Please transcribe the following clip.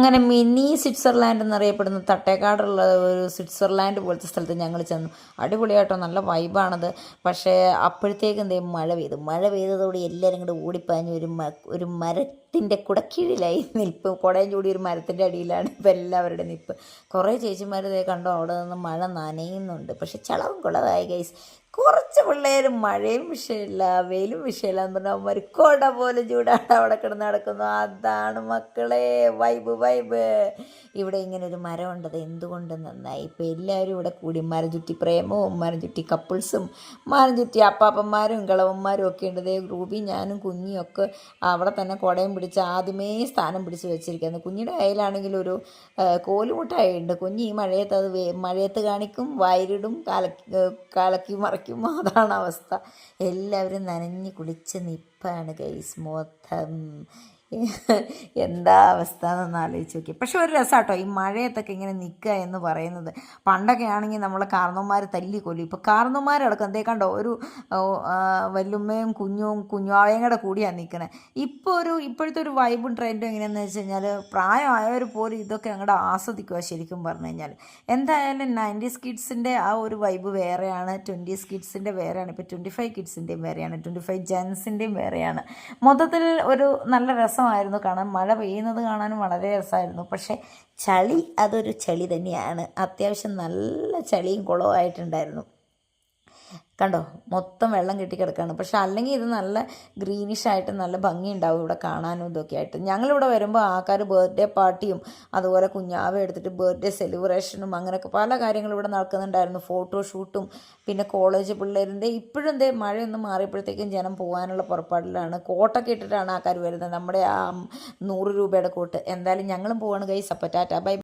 അങ്ങനെ mini Switzerland എന്നറിയപ്പെടുന്ന തട്ടേക്കാടുള്ള ഒരു സ്വിറ്റ്സർലാൻഡ് പോലത്തെ സ്ഥലത്ത് ഞങ്ങൾ ചെന്നു. അടിപൊളിയായിട്ടോ, നല്ല വൈബാണത്. പക്ഷേ അപ്പോഴത്തേക്കും എന്തെങ്കിലും മഴ പെയ്തതോടെ എല്ലാവരും കൂടെ ഓടിപ്പാഞ്ഞ് ഒരു മരത്തിൻ്റെ കുടക്കീഴിലായി നിൽപ്പ്. കുടയും ചൂടി ഒരു മരത്തിൻ്റെ അടിയിലാണ് ഇപ്പോൾ എല്ലാവരുടെ നിൽപ്പ്. കുറേ ചേച്ചിമാർ ഇതേ കണ്ടോ, അവിടെ നിന്ന് മഴ നനയുന്നുണ്ട്. പക്ഷെ ചളവും കുളമായി ഗൈസ്. കുറച്ച് പിള്ളേരും മഴയും വിഷയമില്ല, വെയിലും വിഷയമില്ല എന്ന് പറഞ്ഞാൽ അവന്മാർ കുട പോലെ ചൂടാണ് അവിടെ കിടന്ന് നടക്കുന്നു. അതാണ് മക്കളെ വൈബ്. ഇവിടെ ഇങ്ങനെ ഒരു മരം ഉണ്ടത് എന്തുകൊണ്ട് നന്നായി. ഇപ്പോൾ എല്ലാവരും ഇവിടെ കൂടി മരം ചുറ്റി പ്രേമവും മരം ചുറ്റി കപ്പിൾസും മരം ചുറ്റി അപ്പാപ്പന്മാരും കിളവന്മാരും ഒക്കെ ഉണ്ട്. റൂബി ഞാനും കുഞ്ഞിയും ഒക്കെ അവിടെ തന്നെ കുടയും പിടിച്ച് ആദ്യമേ സ്ഥാനം പിടിച്ച് വെച്ചിരിക്കുന്നത്. കുഞ്ഞിയുടെ കയ്യിലാണെങ്കിൽ ഒരു കോലുമുട്ടായി ഉണ്ട്. കുഞ്ഞ് ഈ മഴയത്ത് അത് മഴയത്ത് കാണിക്കും, വയലിടും, കലക്കി മറിക്കും. അതാണ് അവസ്ഥ. എല്ലാവരും നനഞ്ഞ് കുളിച്ച് നിപ്പാണ് ഗൈസ് മൊത്തം. എന്താ അവസ്ഥ എന്നൊന്ന് ആലോചിച്ച് നോക്കി. പക്ഷെ ഒരു രസമാട്ടോ ഈ മഴയത്തൊക്കെ ഇങ്ങനെ നിൽക്കുക എന്ന് പറയുന്നത്. പണ്ടൊക്കെ ആണെങ്കിൽ നമ്മളെ കാർന്നോന്മാർ തല്ലിക്കൊല്ലും. ഇപ്പോൾ കാർന്നോന്മാരടക്കം എന്തേ കണ്ടോ, ഒരു വല്ലുമ്മയും കുഞ്ഞാവയും കൂടെ കൂടിയാണ് നിൽക്കണേ. ഇപ്പോഴത്തെ ഒരു വൈബും ട്രെൻഡും എങ്ങനെയാണെന്ന് വെച്ച് കഴിഞ്ഞാൽ പ്രായമായവർ പോലും ഇതൊക്കെ അങ്ങോട്ട് ആസ്വദിക്കുക ശരിക്കും പറഞ്ഞു കഴിഞ്ഞാൽ. എന്തായാലും 90s കിഡ്സിൻ്റെ ആ ഒരു വൈബ് വേറെയാണ്, 20s കിഡ്സിൻ്റെ വേറെയാണ്, ഇപ്പോൾ 25 കിഡ്സിൻ്റെയും വേറെയാണ്, 25 ജെൻസിൻ്റെയും വേറെയാണ്. മൊത്തത്തിൽ ഒരു നല്ല രസമായിരുന്നു കാണാൻ. മഴ പെയ്യുന്നത് കാണാനും വളരെ രസമായിരുന്നു. പക്ഷേ അതൊരു ചളി തന്നെയാണ്. അത്യാവശ്യം നല്ല ചളിയും കുളവും ആയിട്ടുണ്ടായിരുന്നു. കണ്ടോ, മൊത്തം വെള്ളം കെട്ടിക്കിടക്കുകയാണ്. പക്ഷെ അല്ലെങ്കിൽ ഇത് നല്ല ഗ്രീനിഷായിട്ട് നല്ല ഭംഗിയുണ്ടാവും ഇവിടെ കാണാനും ഇതൊക്കെ ആയിട്ട്. ഞങ്ങളിവിടെ വരുമ്പോൾ ആൾക്കാർ ബർത്ത്ഡേ പാർട്ടിയും അതുപോലെ കുഞ്ഞാവെ എടുത്തിട്ട് ബർത്ത്ഡേ സെലിബ്രേഷനും അങ്ങനെയൊക്കെ പല കാര്യങ്ങളും ഇവിടെ നടക്കുന്നുണ്ടായിരുന്നു. ഫോട്ടോഷൂട്ടും പിന്നെ കോളേജ് പിള്ളേരിൻ്റെ. ഇപ്പോഴും മഴയൊന്നും മാറിയപ്പോഴത്തേക്കും ജനം പോകാനുള്ള പുറപ്പാടിലാണ്. കോട്ടൊക്കെ ഇട്ടിട്ടാണ് ആൾക്കാർ വരുന്നത്, നമ്മുടെ ആ 100 രൂപയുടെ കോട്ട്. എന്തായാലും ഞങ്ങളും പോവാണ് ഗൈസ്. അപ്പോൾ ടാറ്റാ ബൈ.